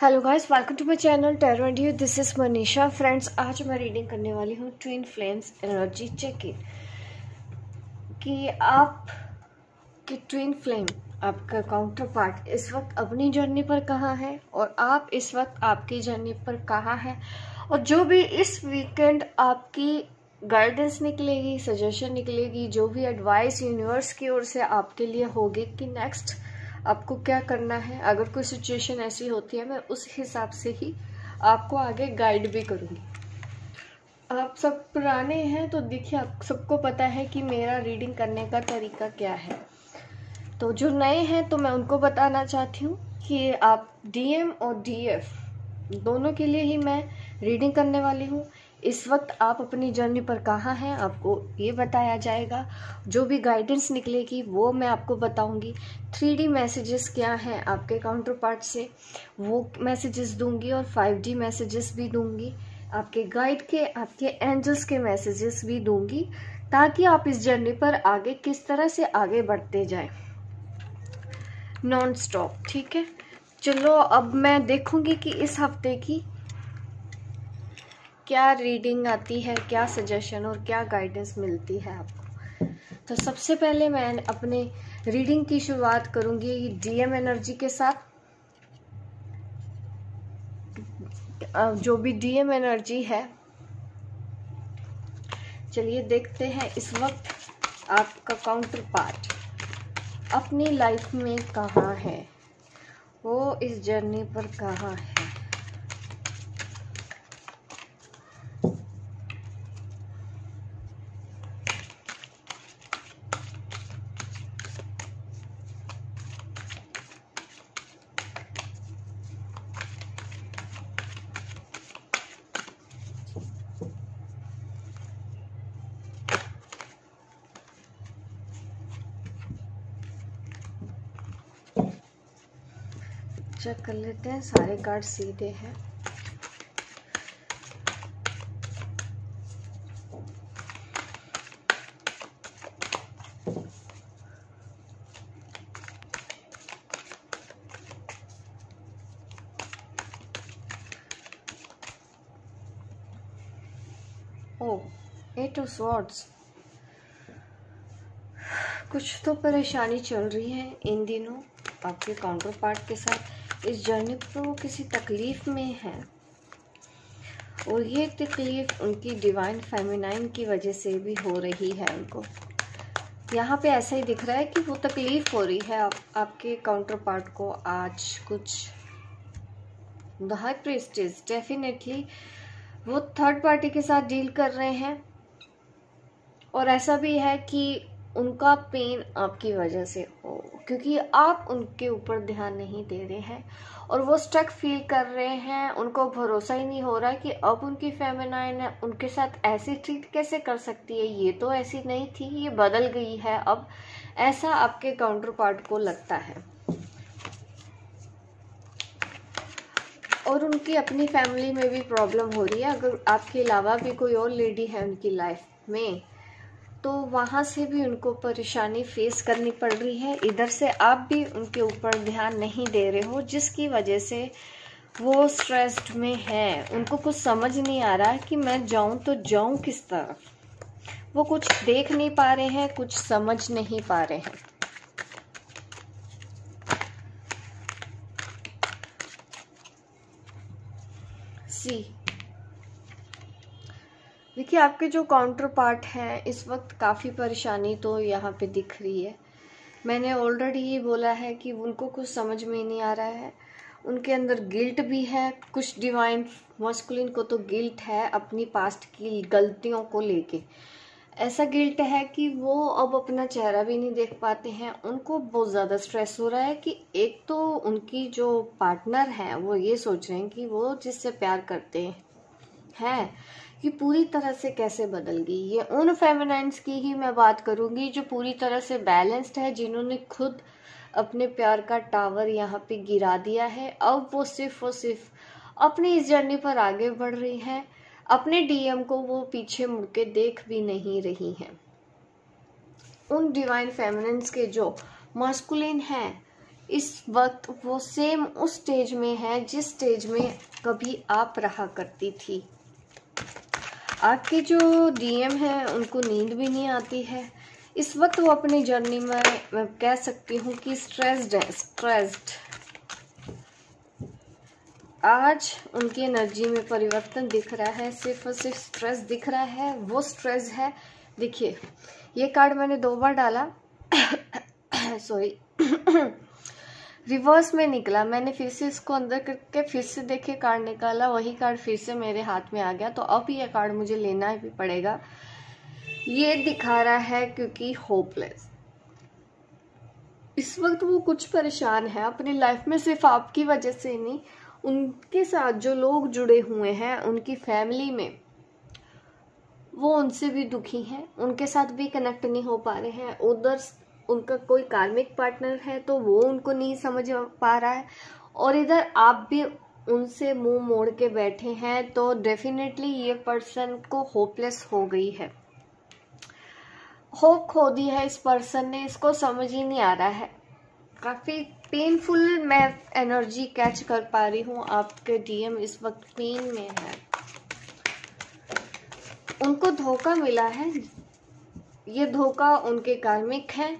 Hello guys, welcome to my channel tarot and you. This is Manisha. Friends, आज मैं reading करने वाली हूँ twin flames energy check in कि आप की ट्विन फ्लेम, आपका काउंटर पार्ट इस वक्त अपनी जर्नी पर कहाँ है और आप इस वक्त आपकी जर्नी पर कहाँ है। और जो भी इस वीकेंड आपकी गाइडेंस निकलेगी, सजेशन निकलेगी, जो भी एडवाइस यूनिवर्स की ओर से आपके लिए होगी कि नेक्स्ट आपको क्या करना है, अगर कोई सिचुएशन ऐसी होती है मैं उस हिसाब से ही आपको आगे गाइड भी करूँगी। आप सब पुराने हैं तो देखिए, आप सबको पता है कि मेरा रीडिंग करने का तरीका क्या है। तो जो नए हैं तो मैं उनको बताना चाहती हूँ कि आप डीएम और डीएफ दोनों के लिए ही मैं रीडिंग करने वाली हूँ। इस वक्त आप अपनी जर्नी पर कहाँ हैं आपको ये बताया जाएगा। जो भी गाइडेंस निकलेगी वो मैं आपको बताऊंगी। 3D मैसेजेस क्या हैं आपके काउंटर पार्ट से, वो मैसेजेस दूंगी और 5D मैसेजेस भी दूंगी। आपके गाइड के, आपके एंजल्स के मैसेजेस भी दूंगी, ताकि आप इस जर्नी पर आगे किस तरह से आगे बढ़ते जाएं नॉन स्टॉप। ठीक है, चलो अब मैं देखूंगी कि इस हफ्ते की क्या रीडिंग आती है, क्या सजेशन और क्या गाइडेंस मिलती है आपको। तो सबसे पहले मैं अपने रीडिंग की शुरुआत करूंगी डीएम एनर्जी के साथ। जो भी डीएम एनर्जी है, चलिए देखते हैं इस वक्त आपका काउंटर पार्ट अपनी लाइफ में कहाँ है, वो इस जर्नी पर कहाँ है। चेक कर लेते हैं, सारे कार्ड सीधे हैं। ओह, 8 ऑफ स्वॉर्ड्स। कुछ तो परेशानी चल रही है इन दिनों आपके काउंटर पार्ट के साथ। इस जर्नी पर वो किसी तकलीफ में है और ये तकलीफ उनकी डिवाइन फेमिनाइन की वजह से भी हो रही है। उनको यहाँ पे ऐसा ही दिख रहा है कि वो तकलीफ हो रही है आपके काउंटर पार्ट को आज कुछ। द हाई प्रीस्टेस, डेफिनेटली वो थर्ड पार्टी के साथ डील कर रहे हैं और ऐसा भी है कि उनका पेन आपकी वजह से हो, क्योंकि आप उनके ऊपर ध्यान नहीं दे रहे हैं और वो स्टक फील कर रहे हैं। उनको भरोसा ही नहीं हो रहा कि अब उनकी फेमिनाइन है, उनके साथ ऐसी ट्रीट कैसे कर सकती है, ये तो ऐसी नहीं थी, ये बदल गई है अब, ऐसा आपके काउंटर पार्ट को लगता है। और उनकी अपनी फैमिली में भी प्रॉब्लम हो रही है। अगर आपके अलावा भी कोई और लेडी है उनकी लाइफ में तो वहाँ से भी उनको परेशानी फेस करनी पड़ रही है। इधर से आप भी उनके ऊपर ध्यान नहीं दे रहे हो, जिसकी वजह से वो स्ट्रेस्ड में है। उनको कुछ समझ नहीं आ रहा कि मैं जाऊं तो जाऊं किस तरफ। वो कुछ देख नहीं पा रहे हैं, कुछ समझ नहीं पा रहे हैं। सी, देखिए आपके जो काउंटर पार्ट हैं इस वक्त काफ़ी परेशानी तो यहाँ पे दिख रही है। मैंने ऑलरेडी ये बोला है कि उनको कुछ समझ में नहीं आ रहा है। उनके अंदर गिल्ट भी है। कुछ डिवाइन मस्कुलिन को तो गिल्ट है अपनी पास्ट की गलतियों को लेके। ऐसा गिल्ट है कि वो अब अपना चेहरा भी नहीं देख पाते हैं। उनको बहुत ज़्यादा स्ट्रेस हो रहा है कि एक तो उनकी जो पार्टनर है वो ये सोच रहे हैं कि वो जिससे प्यार करते हैं कि पूरी तरह से कैसे बदल गई। ये उन फेमिनाइन्स की ही मैं बात करूंगी जो पूरी तरह से बैलेंस्ड है, जिन्होंने खुद अपने प्यार का टावर यहाँ पे गिरा दिया है। अब वो सिर्फ और सिर्फ अपनी इस जर्नी पर आगे बढ़ रही हैं। अपने डीएम को वो पीछे मुड़ के देख भी नहीं रही हैं। उन डिवाइन फेमिनिन्स के जो मास्कुलिन हैं इस वक्त वो सेम उस स्टेज में है जिस स्टेज में कभी आप रहा करती थी। आपके जो डीएम हैं उनको नींद भी नहीं आती है इस वक्त। वो अपनी जर्नी में मैं कह सकती हूँ कि स्ट्रेस्ड है, स्ट्रेस्ड। आज उनकी एनर्जी में परिवर्तन दिख रहा है, सिर्फ और सिर्फ स्ट्रेस दिख रहा है। वो स्ट्रेस है, देखिए ये कार्ड मैंने 2 बार डाला सॉरी रिवर्स में निकला। मैंने फिर से इसको अंदर करके फिर से देखे कार्ड निकाला, वही कार्ड फिर से मेरे हाथ में आ गया। तो अब ये कार्ड मुझे लेना ही पड़ेगा। ये दिखा रहा है क्योंकि होपलेस। इस वक्त वो कुछ परेशान है अपनी लाइफ में, सिर्फ आपकी वजह से नहीं, उनके साथ जो लोग जुड़े हुए हैं उनकी फैमिली में, वो उनसे भी दुखी हैं, उनके साथ भी कनेक्ट नहीं हो पा रहे हैं। उधर उनका कोई कार्मिक पार्टनर है तो वो उनको नहीं समझ पा रहा है, और इधर आप भी उनसे मुंह मोड़ के बैठे हैं। तो डेफिनेटली ये पर्सन को होपलेस हो गई है, होप खो दी है इस पर्सन ने। इसको समझ ही नहीं आ रहा है। काफी पेनफुल मैं एनर्जी कैच कर पा रही हूँ। आपके डीएम इस वक्त पेन में है, उनको धोखा मिला है। ये धोखा उनके कार्मिक है,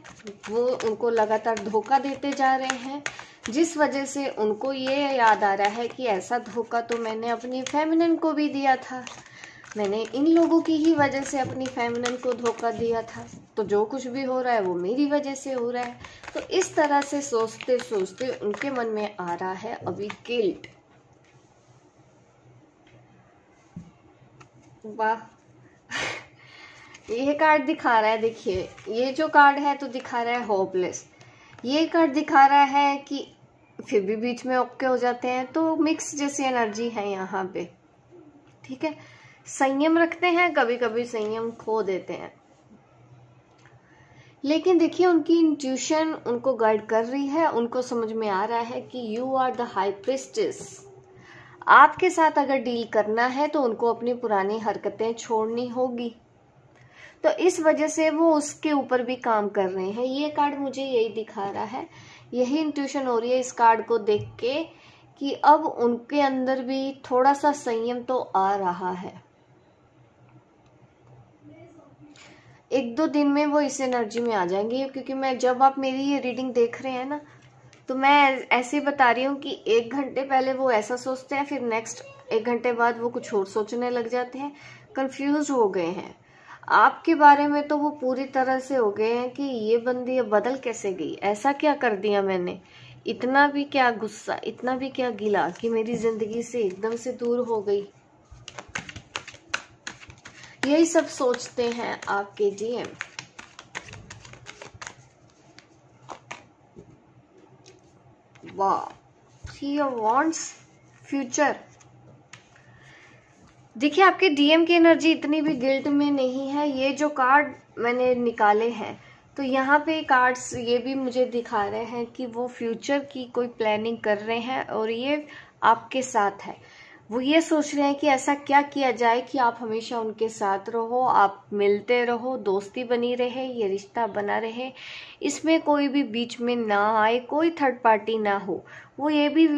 वो उनको लगातार धोखा देते जा रहे हैं, जिस वजह से उनको ये याद आ रहा है कि ऐसा धोखा तो मैंने अपनी फेमिनिन को भी दिया था, मैंने इन लोगों की ही वजह से अपनी फेमिनिन को धोखा दिया था। तो जो कुछ भी हो रहा है वो मेरी वजह से हो रहा है। तो इस तरह से सोचते सोचते उनके मन में आ रहा है अभी गिल्ट। वाह ये कार्ड दिखा रहा है, देखिए ये जो कार्ड है तो दिखा रहा है होपलेस। ये कार्ड दिखा रहा है कि फिर भी बीच में ओके हो जाते हैं। तो मिक्स जैसी एनर्जी है यहाँ पे, ठीक है। संयम रखते हैं, कभी कभी संयम खो देते हैं, लेकिन देखिए उनकी इंट्यूशन उनको गाइड कर रही है। उनको समझ में आ रहा है कि you are the high priestess. आपके साथ अगर डील करना है तो उनको अपनी पुरानी हरकतें छोड़नी होगी। तो इस वजह से वो उसके ऊपर भी काम कर रहे हैं। ये कार्ड मुझे यही दिखा रहा है, यही इंट्यूशन हो रही है इस कार्ड को देख के कि अब उनके अंदर भी थोड़ा सा संयम तो आ रहा है। 1-2 दिन में वो इस एनर्जी में आ जाएंगे, क्योंकि मैं जब आप मेरी ये रीडिंग देख रहे हैं ना, तो मैं ऐसे ही बता रही हूँ कि 1 घंटे पहले वो ऐसा सोचते हैं, फिर नेक्स्ट 1 घंटे बाद वो कुछ और सोचने लग जाते हैं, कंफ्यूज हो गए हैं आपके बारे में। तो वो पूरी तरह से हो गए हैं कि ये बंदी अब बदल कैसे गई, ऐसा क्या कर दिया मैंने, इतना भी क्या गुस्सा, इतना भी क्या गिला कि मेरी जिंदगी से एकदम से दूर हो गई। यही सब सोचते हैं आपके डीएम। वाह, थ्री ऑफ वांड्स, फ्यूचर। देखिए आपके डीएम की एनर्जी इतनी भी गिल्ट में नहीं है। ये जो कार्ड मैंने निकाले हैं तो यहाँ पे कार्ड्स ये भी मुझे दिखा रहे हैं कि वो फ्यूचर की कोई प्लानिंग कर रहे हैं, और ये आपके साथ है। वो ये सोच रहे हैं कि ऐसा क्या किया जाए कि आप हमेशा उनके साथ रहो, आप मिलते रहो, दोस्ती बनी रहे, ये रिश्ता बना रहे, इसमें कोई भी बीच में ना आए, कोई थर्ड पार्टी ना हो। वो ये भी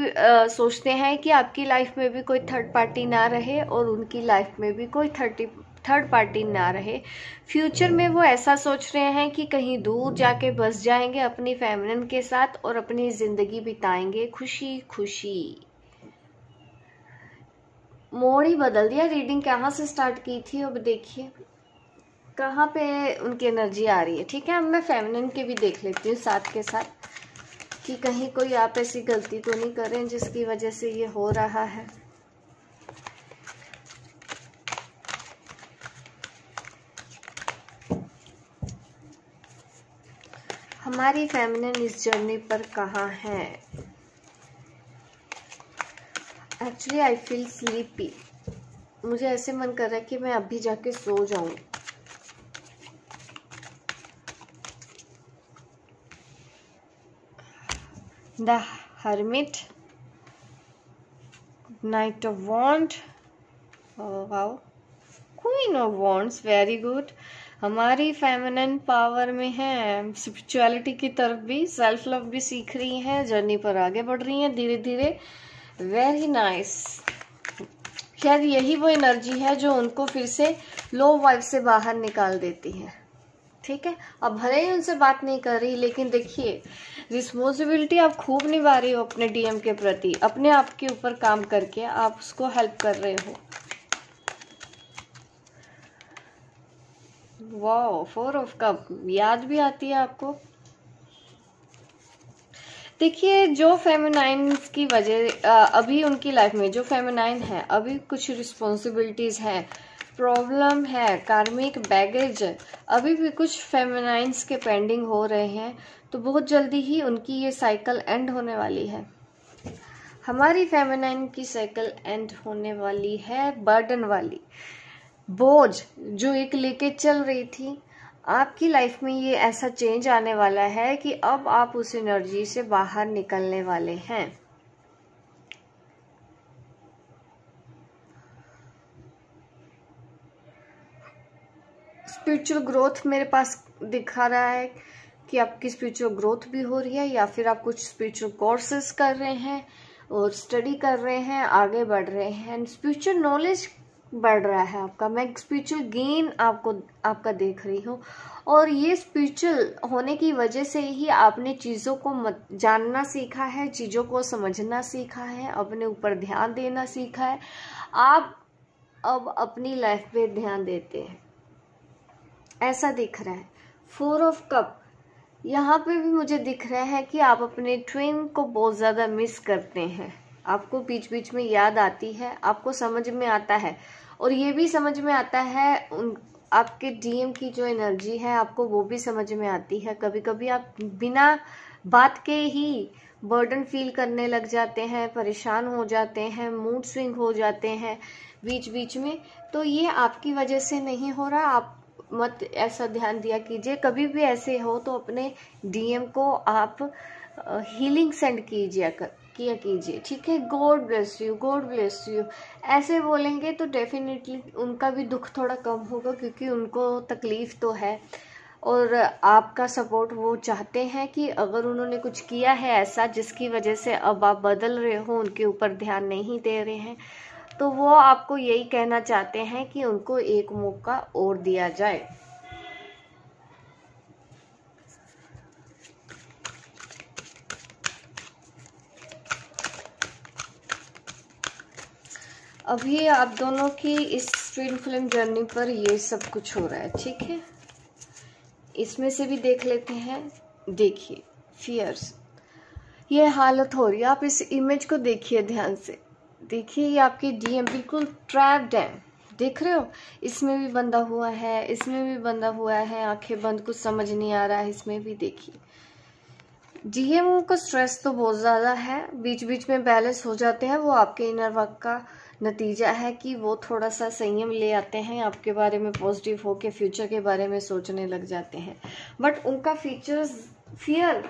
सोचते हैं कि आपकी लाइफ में भी कोई थर्ड पार्टी ना रहे और उनकी लाइफ में भी कोई थर्ड पार्टी ना रहे। फ्यूचर में वो ऐसा सोच रहे हैं कि कहीं दूर जाके बस जाएंगे अपनी फैमिली के साथ और अपनी जिंदगी बिताएंगे खुशी खुशी। मोड़ ही बदल दिया। रीडिंग कहाँ से स्टार्ट की थी, अब देखिए कहाँ पे उनकी एनर्जी आ रही है। ठीक है, अब मैं फेमिनिन के भी देख लेती हूँ साथ के साथ कि कहीं कोई आप ऐसी गलती तो नहीं कर रहे हैं जिसकी वजह से ये हो रहा है। हमारी फेमिनिन इस जर्नी पर कहाँ है? Actually I feel sleepy. मुझे ऐसे मन कर रहा है कि मैं अभी जाके सो जाऊं। The hermit, knight of wand, wow, queen of wands, very good. हमारी फेमिनिन पावर में है, स्पिरिचुअलिटी की तरफ भी, सेल्फ लव भी सीख रही हैं, जर्नी पर आगे बढ़ रही हैं धीरे धीरे। Very nice. शायद यही वो एनर्जी है जो उनको फिर से लो वाइब से बाहर निकाल देती है। ठीक है, अब भले ही उनसे बात नहीं कर रही, लेकिन देखिए रिस्पॉन्सिबिलिटी आप खूब निभा रही हो अपने डीएम के प्रति, अपने आप के ऊपर काम करके आप उसको हेल्प कर रहे हो। वाओ, 4 ऑफ कप याद भी आती है आपको। देखिए जो फेमिनाइन की वजह अभी उनकी लाइफ में जो फेमिनाइन है, अभी कुछ रिस्पॉन्सिबिलिटीज है, प्रॉब्लम है, कार्मिक बैगेज अभी भी कुछ फेमिनाइंस के पेंडिंग हो रहे हैं, तो बहुत जल्दी ही उनकी ये साइकिल एंड होने वाली है। हमारी फेमिनाइन की साइकिल एंड होने वाली है, बर्डन वाली, बोझ जो एक लेके चल रही थी। आपकी लाइफ में ये ऐसा चेंज आने वाला है कि अब आप उस एनर्जी से बाहर निकलने वाले हैं। स्पिरिचुअल ग्रोथ मेरे पास दिखा रहा है कि आपकी स्पिरिचुअल ग्रोथ भी हो रही है, या फिर आप कुछ स्पिरिचुअल कोर्सेज कर रहे हैं और स्टडी कर रहे हैं, आगे बढ़ रहे हैं, स्पिरिचुअल नॉलेज बढ़ रहा है आपका। मैं स्पिरिचुअल गेन आपका देख रही हूँ, और ये स्पिरिचुअल होने की वजह से ही आपने चीज़ों को जानना सीखा है, चीज़ों को समझना सीखा है, अपने ऊपर ध्यान देना सीखा है। आप अब अपनी लाइफ पे ध्यान देते हैं, ऐसा दिख रहा है। 4 ऑफ कप यहाँ पे भी मुझे दिख रहा है कि आप अपने ट्विन को बहुत ज़्यादा मिस करते हैं, आपको बीच बीच में याद आती है, आपको समझ में आता है, और ये भी समझ में आता है आपके डीएम की जो एनर्जी है आपको वो भी समझ में आती है। कभी कभी आप बिना बात के ही बर्डन फील करने लग जाते हैं, परेशान हो जाते हैं, मूड स्विंग हो जाते हैं बीच बीच में, तो ये आपकी वजह से नहीं हो रहा। आप मत ऐसा ध्यान दिया कीजिए, कभी भी ऐसे हो तो अपने डीएम को आप हीलिंग सेंड किया कीजिए, ठीक है। God bless you, God bless you ऐसे बोलेंगे तो डेफिनेटली उनका भी दुख थोड़ा कम होगा, क्योंकि उनको तकलीफ तो है और आपका सपोर्ट वो चाहते हैं कि अगर उन्होंने कुछ किया है ऐसा जिसकी वजह से अब आप बदल रहे हो, उनके ऊपर ध्यान नहीं दे रहे हैं, तो वो आपको यही कहना चाहते हैं कि उनको एक मौका और दिया जाए। अभी आप दोनों की इस ट्विन फ्लेम जर्नी पर ये सब कुछ हो रहा है, ठीक है। इसमें से भी देख लेते हैं। देखिए फियर्स, ये हालत हो रही है, आप इस इमेज को देखिए ध्यान से, देखिए ये आपके डीएम बिल्कुल ट्रैप्ड है, देख रहे हो, इसमें भी बंधा हुआ है, इसमें भी बंधा हुआ है, आंखें बंद, कुछ समझ नहीं आ रहा है, इसमें भी देखिए डीएम को स्ट्रेस तो बहुत ज़्यादा है, बीच बीच में बैलेंस हो जाते हैं, वो आपके इनर वर्क का नतीजा है कि वो थोड़ा सा संयम ले आते हैं, आपके बारे में पॉजिटिव होके फ्यूचर के बारे में सोचने लग जाते हैं, बट उनका फियर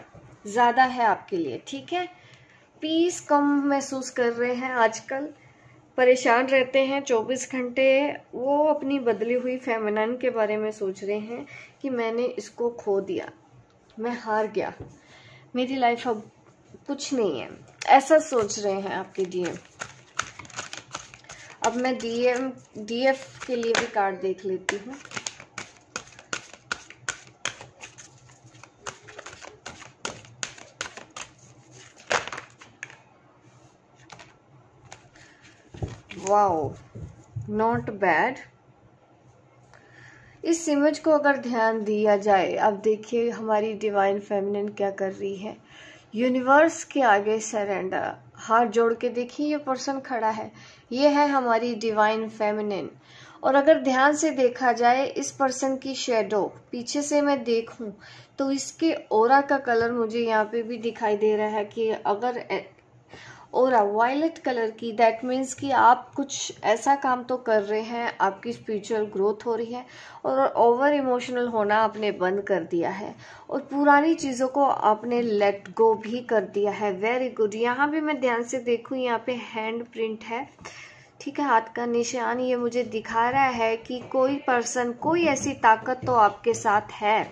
ज़्यादा है आपके लिए, ठीक है। पीस कम महसूस कर रहे हैं आजकल, परेशान रहते हैं 24 घंटे। वो अपनी बदली हुई फेमिनिन के बारे में सोच रहे हैं कि मैंने इसको खो दिया, मैं हार गया, मेरी लाइफ अब कुछ नहीं है, ऐसा सोच रहे हैं आपके डीएम। अब मैं डीएफ के लिए भी कार्ड देख लेती हूँ। Wow, not bad. इस इमेज को अगर ध्यान दिया जाए, अब देखिए हमारी डिवाइन फेमिनिन क्या कर रही है, यूनिवर्स के आगे सरेंडर, हाथ जोड़ के देखिए ये पर्सन खड़ा है, ये है हमारी डिवाइन फेमिनिन। और अगर ध्यान से देखा जाए इस पर्सन की शेडो पीछे से मैं देखूं तो इसके ऑरा का कलर मुझे यहाँ पे भी दिखाई दे रहा है कि अगर और वायलेट कलर की, दैट मीन्स कि आप कुछ ऐसा काम तो कर रहे हैं, आपकी स्पिरिचुअल ग्रोथ हो रही है और ओवर इमोशनल होना आपने बंद कर दिया है और पुरानी चीज़ों को आपने लेट गो भी कर दिया है। Very good. यहाँ भी मैं ध्यान से देखूँ, यहाँ पे हैंड प्रिंट है, ठीक है, हाथ का निशान ये मुझे दिखा रहा है कि कोई पर्सन, कोई ऐसी ताकत तो आपके साथ है,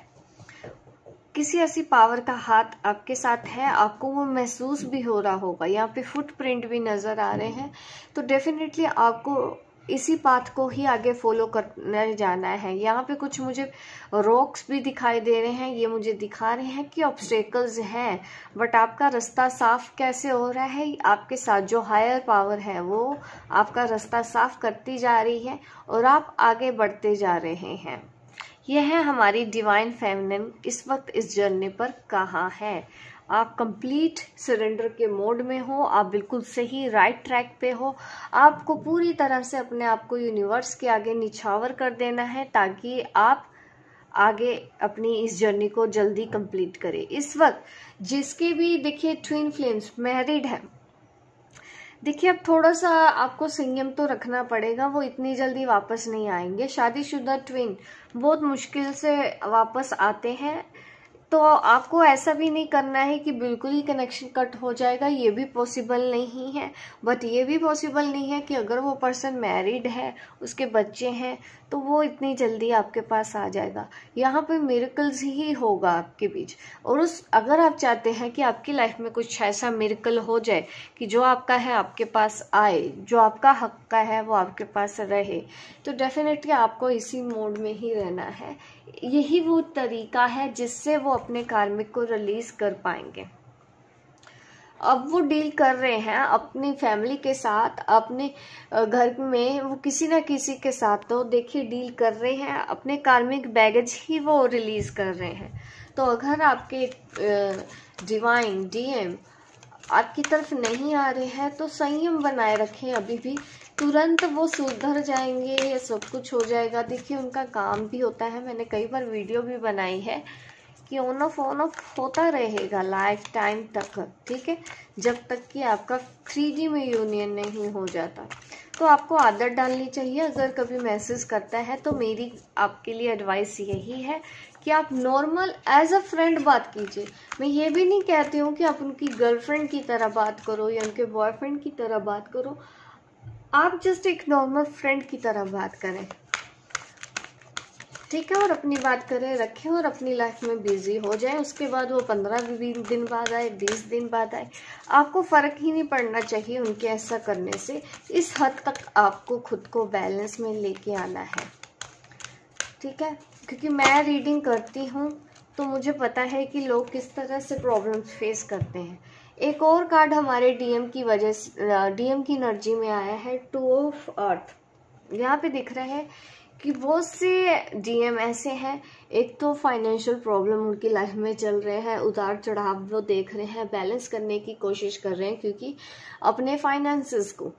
किसी ऐसी पावर का हाथ आपके साथ है, आपको वो महसूस भी हो रहा होगा। यहाँ पे फुटप्रिंट भी नजर आ रहे हैं, तो डेफिनेटली आपको इसी पाथ को ही आगे फॉलो करने जाना है। यहाँ पे कुछ मुझे रॉक्स भी दिखाई दे रहे हैं, ये मुझे दिखा रहे हैं कि ऑब्स्टेकल्स हैं, बट आपका रास्ता साफ कैसे हो रहा है, आपके साथ जो हायर पावर है वो आपका रास्ता साफ करती जा रही है और आप आगे बढ़ते जा रहे हैं। यह है हमारी डिवाइन फेमिनिन इस वक्त इस जर्नी पर कहाँ है। आप कंप्लीट सरेंडर के मोड में हो, आप बिल्कुल सही राइट ट्रैक पे हो। आपको पूरी तरह से अपने आप को यूनिवर्स के आगे निछावर कर देना है ताकि आप आगे अपनी इस जर्नी को जल्दी कंप्लीट करें। इस वक्त जिसके भी देखिए ट्विन फ्लेम्स मैरिड है, देखिए अब थोड़ा सा आपको संयम तो रखना पड़ेगा, वो इतनी जल्दी वापस नहीं आएंगे। शादीशुदा ट्विन बहुत मुश्किल से वापस आते हैं, तो आपको ऐसा भी नहीं करना है कि बिल्कुल ही कनेक्शन कट हो जाएगा, ये भी पॉसिबल नहीं है। बट ये भी पॉसिबल नहीं है कि अगर वो पर्सन मैरिड है, उसके बच्चे हैं, तो वो इतनी जल्दी आपके पास आ जाएगा। यहाँ पे मिरेकल्स ही होगा आपके बीच। और अगर आप चाहते हैं कि आपकी लाइफ में कुछ ऐसा मिरेकल हो जाए कि जो आपका है आपके पास आए, जो आपका हक का है वो आपके पास रहे, तो डेफिनेटली आपको इसी मोड में ही रहना है। यही वो तरीका है जिससे वो अपने कार्मिक को रिलीज कर पाएंगे। अब वो डील कर रहे हैं अपनी फैमिली के साथ, अपने घर में वो किसी ना किसी के साथ, तो देखिए डील कर रहे हैं, अपने कार्मिक बैगेज ही वो रिलीज कर रहे हैं। तो अगर आपके डिवाइन डीएम आपकी तरफ नहीं आ रहे हैं तो संयम बनाए रखें, अभी भी तुरंत वो सुधर जाएंगे, ये सब कुछ हो जाएगा। देखिए उनका काम भी होता है, मैंने कई बार वीडियो भी बनाई है कि ऑन ऑफ होता रहेगा लाइफ टाइम तक, ठीक है, जब तक कि आपका 3D में यूनियन नहीं हो जाता। तो आपको आदत डालनी चाहिए। अगर कभी मैसेज करता है तो मेरी आपके लिए एडवाइस यही है कि आप नॉर्मल एज अ फ्रेंड बात कीजिए। मैं ये भी नहीं कहती हूँ कि आप उनकी गर्लफ्रेंड की तरह बात करो या उनके बॉयफ्रेंड की तरह बात करो, आप जस्ट एक नॉर्मल फ्रेंड की तरह बात करें, ठीक है, और अपनी बात करें रखें और अपनी लाइफ में बिजी हो जाए। उसके बाद वो 15-20 दिन बाद आए, 20 दिन बाद आए, आपको फ़र्क ही नहीं पड़ना चाहिए उनके ऐसा करने से। इस हद तक आपको खुद को बैलेंस में लेके आना है, ठीक है, क्योंकि मैं रीडिंग करती हूँ तो मुझे पता है कि लोग किस तरह से प्रॉब्लम्स फेस करते हैं। एक और कार्ड हमारे डीएम की वजह से, डीएम की एनर्जी में आया है 2 ऑफ अर्थ। यहाँ पे दिख रहा है कि बहुत से डीएम ऐसे हैं, एक तो फाइनेंशियल प्रॉब्लम उनकी लाइफ में चल रहे हैं, उतार चढ़ाव वो देख रहे हैं, बैलेंस करने की कोशिश कर रहे हैं क्योंकि अपने फाइनेंसेस को,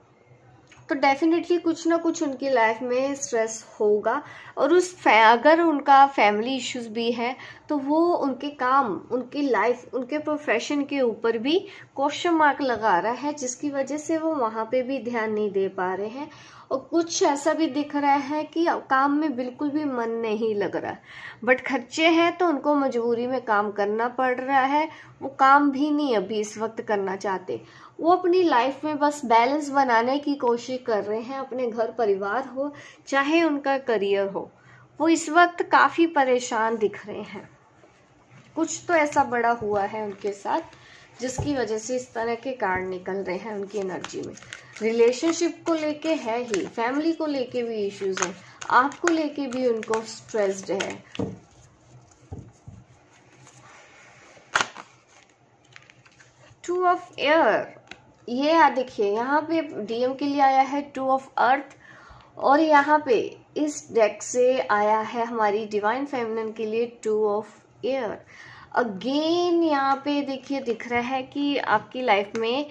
तो डेफिनेटली कुछ ना कुछ उनकी लाइफ में स्ट्रेस होगा। और अगर उनका फैमिली इश्यूज भी है तो वो उनके काम, उनकी लाइफ, उनके प्रोफेशन के ऊपर भी क्वेश्चन मार्क लगा रहा है, जिसकी वजह से वो वहाँ पे भी ध्यान नहीं दे पा रहे हैं। और कुछ ऐसा भी दिख रहा है कि काम में बिल्कुल भी मन नहीं लग रहा, बट खर्चे हैं तो उनको मजबूरी में काम करना पड़ रहा है। वो काम भी नहीं अभी इस वक्त करना चाहते, वो अपनी लाइफ में बस बैलेंस बनाने की कोशिश कर रहे हैं, अपने घर परिवार हो चाहे उनका करियर हो। वो इस वक्त काफ़ी परेशान दिख रहे हैं, कुछ तो ऐसा बड़ा हुआ है उनके साथ जिसकी वजह से इस तरह के कार्ड निकल रहे हैं उनकी एनर्जी में। रिलेशनशिप को लेके है ही, फैमिली को लेके भी इश्यूज हैं, आपको लेके भी उनको स्ट्रेस्ड है। टू ऑफ एयर, ये देखिए यहाँ पे डीएम के लिए आया है 2 ऑफ अर्थ, और यहाँ पे इस डेक से आया है हमारी डिवाइन फेमिनिन के लिए 2 ऑफ एयर। अगेन यहाँ पे देखिए दिख रहा है कि आपकी लाइफ में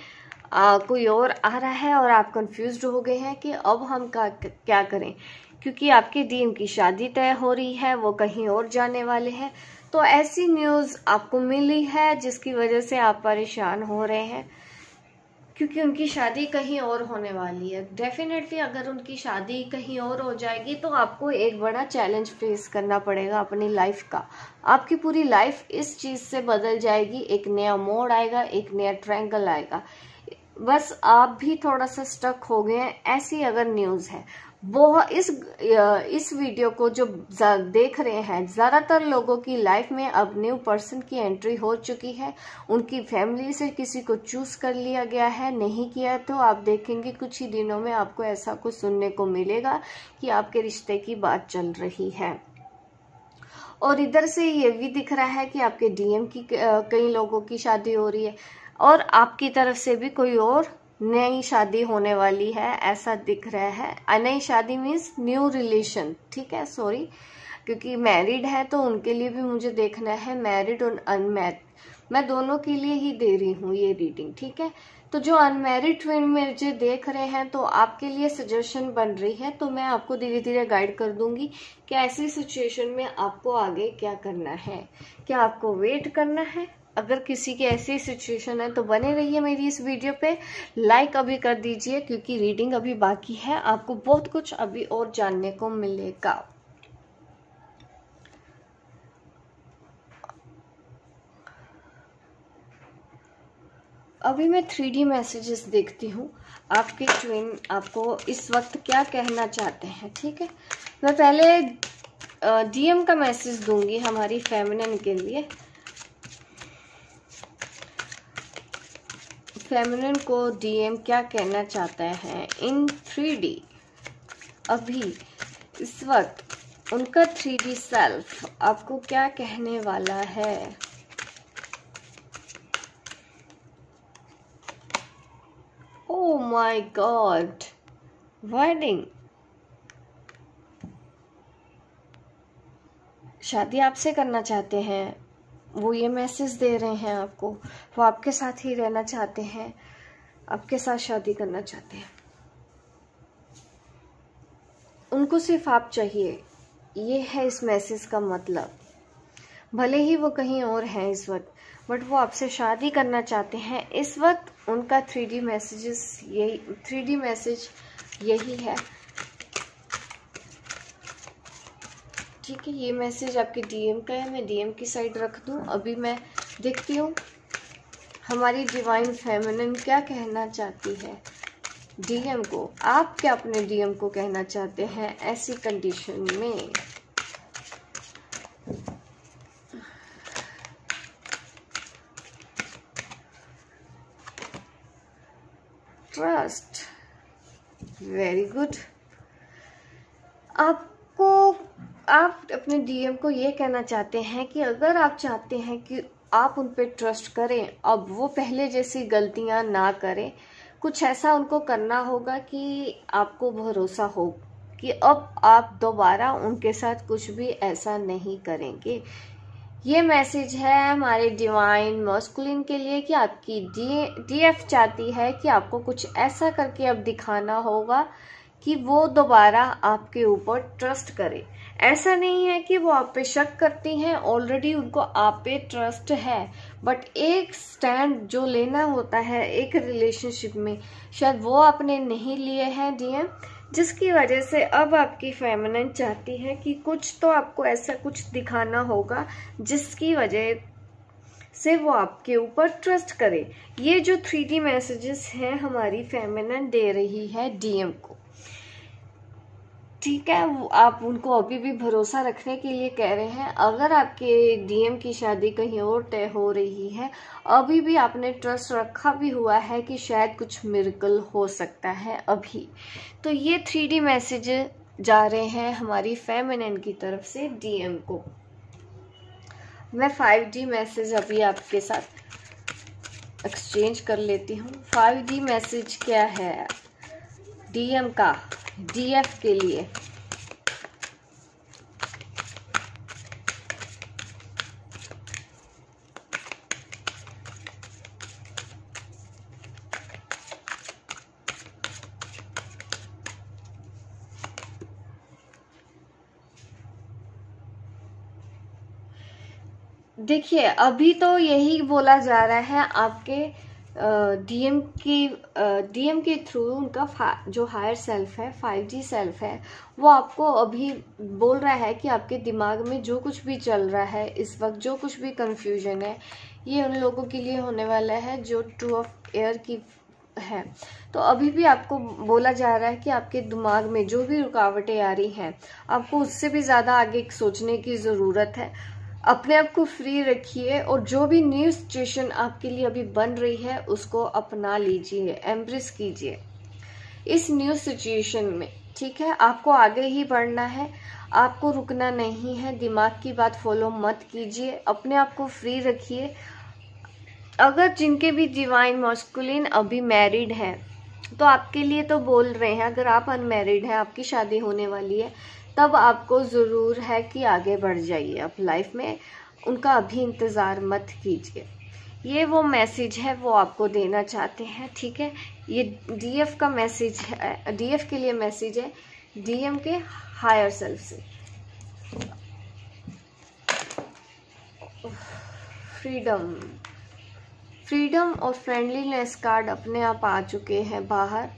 कोई और आ रहा है और आप कंफ्यूज्ड हो गए हैं कि अब हम क्या करें, क्योंकि आपके डीएम की शादी तय हो रही है, वो कहीं और जाने वाले हैं। तो ऐसी न्यूज़ आपको मिली है जिसकी वजह से आप परेशान हो रहे हैं, क्योंकि उनकी शादी कहीं और होने वाली है। डेफिनेटली अगर उनकी शादी कहीं और हो जाएगी तो आपको एक बड़ा चैलेंज फेस करना पड़ेगा अपनी लाइफ का। आपकी पूरी लाइफ इस चीज़ से बदल जाएगी, एक नया मोड़ आएगा, एक नया ट्रायंगल आएगा। बस आप भी थोड़ा सा स्टक हो गए हैं, ऐसी अगर न्यूज़ है। बहुत इस वीडियो को जो देख रहे हैं, ज़्यादातर लोगों की लाइफ में अब न्यू पर्सन की एंट्री हो चुकी है। उनकी फैमिली से किसी को चूज कर लिया गया है, नहीं किया तो आप देखेंगे कुछ ही दिनों में आपको ऐसा कुछ सुनने को मिलेगा कि आपके रिश्ते की बात चल रही है। और इधर से ये भी दिख रहा है कि आपके डीएम की कई लोगों की शादी हो रही है और आपकी तरफ से भी कोई और नई शादी होने वाली है, ऐसा दिख रहा है। नई शादी मीन्स न्यू रिलेशन, ठीक है, सॉरी, क्योंकि मैरिड है तो उनके लिए भी मुझे देखना है, मैरिड और अनमैरिड, मैं दोनों के लिए ही दे रही हूँ ये रीडिंग, ठीक है। तो जो अनमैरिड ट्विन मुझे देख रहे हैं तो आपके लिए सजेशन बन रही है, तो मैं आपको धीरे धीरे गाइड कर दूंगी कि ऐसी सिचुएशन में आपको आगे क्या करना है। क्या आपको वेट करना है? अगर किसी की ऐसी सिचुएशन है तो बने रहिए मेरी इस वीडियो पे, लाइक अभी कर दीजिए क्योंकि रीडिंग अभी बाकी है, आपको बहुत कुछ अभी और जानने को मिलेगा। अभी मैं 3D मैसेजेस देखती हूँ, आपके ट्विन आपको इस वक्त क्या कहना चाहते हैं, ठीक है। मैं पहले डीएम का मैसेज दूंगी हमारी फेमिनिन के लिए। फेमिनिन को डीएम क्या कहना चाहता है इन 3D, अभी इस वक्त उनका 3D सेल्फ आपको क्या कहने वाला है। ओ माय गॉड, वेडिंग, शादी आपसे करना चाहते हैं, वो ये मैसेज दे रहे हैं आपको। वो आपके साथ ही रहना चाहते हैं, आपके साथ शादी करना चाहते हैं, उनको सिर्फ आप चाहिए, ये है इस मैसेज का मतलब। भले ही वो कहीं और हैं इस वक्त, बट वो आपसे शादी करना चाहते हैं इस वक्त। उनका 3D मैसेजेस यही, 3D मैसेज यही है, ठीक है। ये मैसेज आपके डीएम का है, मैं डीएम की साइड रख दूं। अभी मैं देखती हूँ हमारी डिवाइन फेमिनिन क्या कहना चाहती है डीएम को। आप क्या अपने डीएम को कहना चाहते हैं ऐसी कंडीशन में। Trust, very good. आप अपने डीएम को ये कहना चाहते हैं कि अगर आप चाहते हैं कि आप उन पे ट्रस्ट करें, अब वो पहले जैसी गलतियां ना करें, कुछ ऐसा उनको करना होगा कि आपको भरोसा हो कि अब आप दोबारा उनके साथ कुछ भी ऐसा नहीं करेंगे। ये मैसेज है हमारे डिवाइन मस्कुलिन के लिए कि आपकी डीएफ चाहती है कि आपको कुछ ऐसा करके अब दिखाना होगा कि वो दोबारा आपके ऊपर ट्रस्ट करे। ऐसा नहीं है कि वो आप पे शक करती हैं, ऑलरेडी उनको आप पे ट्रस्ट है, बट एक स्टैंड जो लेना होता है एक रिलेशनशिप में, शायद वो आपने नहीं लिए हैं डीएम, जिसकी वजह से अब आपकी फेमिनिन चाहती है कि कुछ तो आपको ऐसा कुछ दिखाना होगा जिसकी वजह से वो आपके ऊपर ट्रस्ट करे। ये जो 3D मैसेजेस हैं हमारी फेमिनिन दे रही है डीएम को, ठीक है। आप उनको अभी भी भरोसा रखने के लिए कह रहे हैं। अगर आपके डीएम की शादी कहीं और तय हो रही है, अभी भी आपने ट्रस्ट रखा भी हुआ है कि शायद कुछ मिरेकल हो सकता है अभी। तो ये 3D मैसेज जा रहे हैं हमारी फेमिनिन की तरफ से डीएम को। मैं 5D मैसेज अभी आपके साथ एक्सचेंज कर लेती हूँ। 5D मैसेज क्या है डीएम का डीएफ के लिए। देखिए अभी तो यही बोला जा रहा है आपके डीएम के थ्रू उनका जो हायर सेल्फ है, 5D सेल्फ है, वो आपको अभी बोल रहा है कि आपके दिमाग में जो कुछ भी चल रहा है इस वक्त, जो कुछ भी कंफ्यूजन है, ये उन लोगों के लिए होने वाला है जो 2 ऑफ एयर की है। तो अभी भी आपको बोला जा रहा है कि आपके दिमाग में जो भी रुकावटें आ रही हैं, आपको उससे भी ज़्यादा आगे सोचने की ज़रूरत है। अपने आप को फ्री रखिए और जो भी न्यू सिचुएशन आपके लिए अभी बन रही है उसको अपना लीजिए, एम्ब्रेस कीजिए इस न्यू सिचुएशन में। ठीक है, आपको आगे ही बढ़ना है, आपको रुकना नहीं है। दिमाग की बात फॉलो मत कीजिए, अपने आप को फ्री रखिए। अगर जिनके भी डिवाइन मस्कुलिन अभी मैरिड हैं तो आपके लिए तो बोल रहे हैं, अगर आप अनमैरिड हैं, आपकी शादी होने वाली है, तब आपको ज़रूर है कि आगे बढ़ जाइए अब लाइफ में। उनका अभी इंतज़ार मत कीजिए। ये वो मैसेज है वो आपको देना चाहते हैं। ठीक है, ये डीएफ का मैसेज है, डीएफ के लिए मैसेज है डीएम के हायर सेल्फ से। फ्रीडम और फ्रेंडलीनेस कार्ड अपने आप आ चुके हैं बाहर।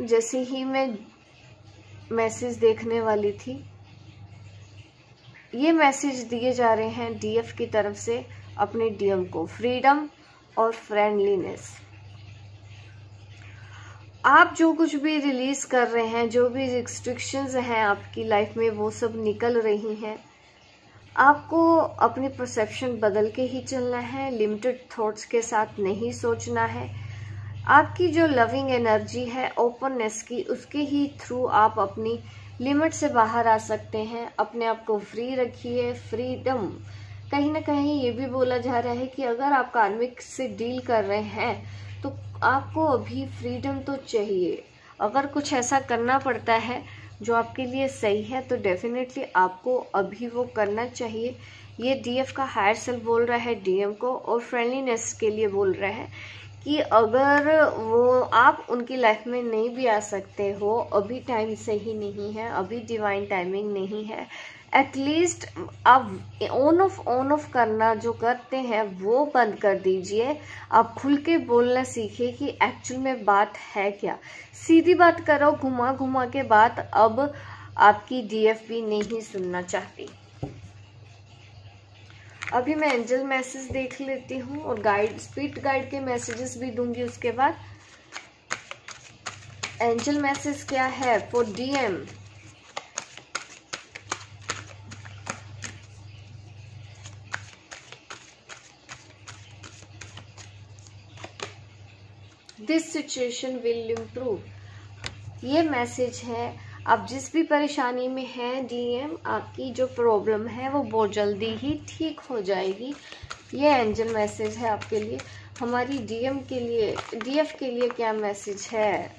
जैसे ही मैं मैसेज देखने वाली थी, ये मैसेज दिए जा रहे हैं डीएफ की तरफ से अपने डीएम को, फ्रीडम और फ्रेंडलीनेस। आप जो कुछ भी रिलीज कर रहे हैं, जो भी रिस्ट्रिक्शंस हैं आपकी लाइफ में, वो सब निकल रही हैं। आपको अपनी परसेप्शन बदल के ही चलना है, लिमिटेड थॉट्स के साथ नहीं सोचना है। आपकी जो लविंग एनर्जी है ओपननेस की, उसके ही थ्रू आप अपनी लिमिट से बाहर आ सकते हैं। अपने आप को फ्री रखिए। फ्रीडम, कहीं ना कहीं ये भी बोला जा रहा है कि अगर आप कार्मिक से डील कर रहे हैं तो आपको अभी फ्रीडम तो चाहिए। अगर कुछ ऐसा करना पड़ता है जो आपके लिए सही है तो डेफिनेटली आपको अभी वो करना चाहिए। ये डीएफ का हायर सेल्फ बोल रहा है डीएम को, और फ्रेंडलीनेस के लिए बोल रहा है कि अगर वो आप उनकी लाइफ में नहीं भी आ सकते हो, अभी टाइम सही नहीं है, अभी डिवाइन टाइमिंग नहीं है, एटलीस्ट आप ऑन ऑफ करना जो करते हैं वो बंद कर दीजिए। आप खुल के बोलना सीखिए कि एक्चुअल में बात है क्या। सीधी बात करो, घुमा घुमा के बात अब आपकी डीएफ भी नहीं सुनना चाहती। अभी मैं एंजल मैसेज देख लेती हूँ और गाइड, स्पिरिट गाइड के मैसेजेस भी दूंगी उसके बाद। एंजल मैसेज क्या है for DM? This situation will improve. ये मैसेज है, आप जिस भी परेशानी में हैं डीएम, आपकी जो प्रॉब्लम है वो बहुत जल्दी ही ठीक हो जाएगी। ये एंजल मैसेज है आपके लिए। हमारी डीएम के लिए, डीएफ के लिए क्या मैसेज है?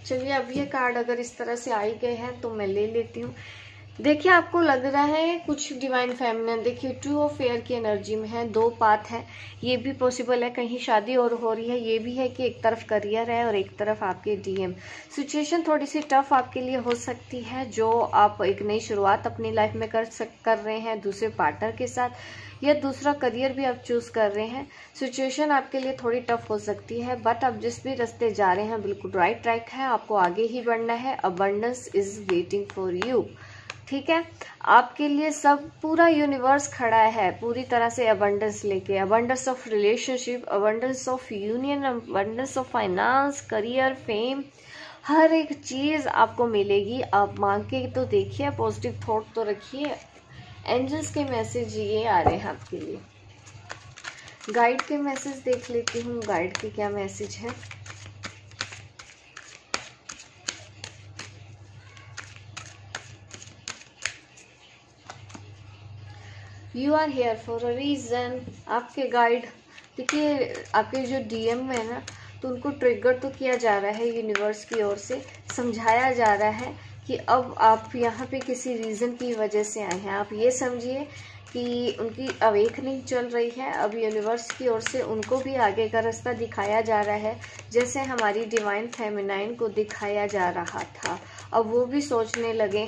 चलिए, अब ये कार्ड अगर इस तरह से आई गए हैं तो मैं ले लेती हूँ। देखिए, आपको लग रहा है कुछ डिवाइन फेमिनिन, देखिए टू ऑफ एयर की एनर्जी में है, दो पाथ है। ये भी पॉसिबल है कहीं शादी और हो रही है, ये भी है कि एक तरफ करियर है और एक तरफ आपके डीएम। सिचुएशन थोड़ी सी टफ आपके लिए हो सकती है, जो आप एक नई शुरुआत अपनी लाइफ में कर रहे हैं दूसरे पार्टनर के साथ, या दूसरा करियर भी आप चूज कर रहे हैं। सिचुएशन आपके लिए थोड़ी टफ हो सकती है, बट आप जिस भी रास्ते जा रहे हैं बिल्कुल राइट ट्रैक है, आपको आगे ही बढ़ना है। Abundance is waiting for you. ठीक है, आपके लिए सब पूरा यूनिवर्स खड़ा है पूरी तरह से अबंडेंस लेके। Abundance of relationship, abundance of union, abundance of finance, career, fame, हर एक चीज आपको मिलेगी। आप मांग के तो देखिए, पॉजिटिव थॉट तो रखिए। एंजल्स के मैसेज ये आ रहे हैं आपके लिए। गाइड के मैसेज देख लेती हूँ, गाइड के क्या मैसेज है। You are here for a reason. आपके गाइड, देखिए आपके जो डीएम है ना, तो उनको ट्रिगर तो किया जा रहा है यूनिवर्स की ओर से, समझाया जा रहा है कि अब आप यहाँ पे किसी रीज़न की वजह से आए हैं। आप ये समझिए कि उनकी अवेकनिंग चल रही है, अब यूनिवर्स की ओर से उनको भी आगे का रास्ता दिखाया जा रहा है, जैसे हमारी डिवाइन फेमिनाइन को दिखाया जा रहा था। अब वो भी सोचने लगे।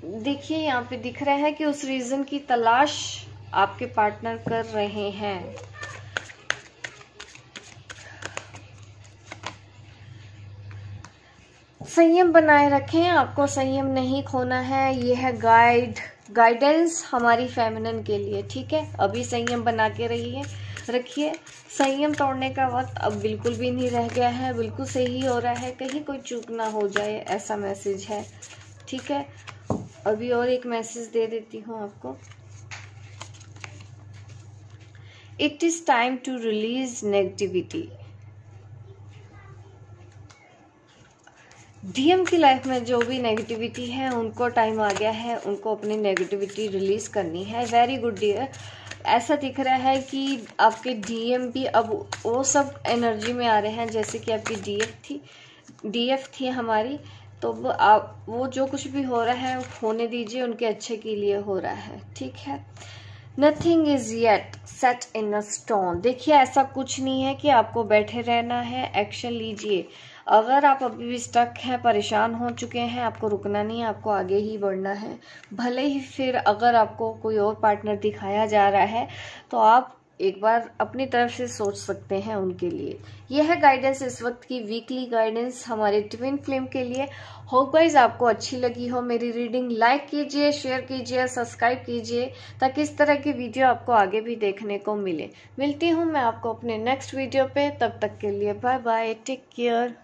देखिए, यहाँ पे दिख रहा है कि उस रीज़न की तलाश आपके पार्टनर कर रहे हैं। संयम बनाए रखें, आपको संयम नहीं खोना है। ये है गाइडेंस हमारी फेमिनिन के लिए, ठीक है। अभी संयम बना के रखिए। संयम तोड़ने का वक्त अब बिल्कुल भी नहीं रह गया है, बिल्कुल सही हो रहा है, कहीं कोई चूक ना हो जाए, ऐसा मैसेज है, ठीक है। अभी और एक मैसेज दे देती हूँ आपको। It is time to release negativity. DM की लाइफ में जो भी नेगेटिविटी है उनको टाइम आ गया है, उनको अपनी नेगेटिविटी रिलीज करनी है। Very good dear. ऐसा दिख रहा है कि आपके डीएम भी अब वो सब एनर्जी में आ रहे हैं जैसे कि आपकी डीएफ थी हमारी। तो वो जो कुछ भी हो रहा है होने दीजिए, उनके अच्छे के लिए हो रहा है, ठीक है। Nothing is yet set in a stone. देखिए ऐसा कुछ नहीं है कि आपको बैठे रहना है, एक्शन लीजिए। अगर आप अभी भी स्टक हैं, परेशान हो चुके हैं, आपको रुकना नहीं है, आपको आगे ही बढ़ना है। भले ही फिर अगर आपको कोई और पार्टनर दिखाया जा रहा है तो आप एक बार अपनी तरफ से सोच सकते हैं उनके लिए। यह है गाइडेंस इस वक्त की, वीकली गाइडेंस हमारे ट्विन फ्लेम के लिए। होप गाइस आपको अच्छी लगी हो मेरी रीडिंग। लाइक कीजिए, शेयर कीजिए, सब्सक्राइब कीजिए ताकि इस तरह की वीडियो आपको आगे भी देखने को मिले। मिलती हूँ मैं आपको अपने नेक्स्ट वीडियो पे, तब तक के लिए बाय बाय, टेक केयर।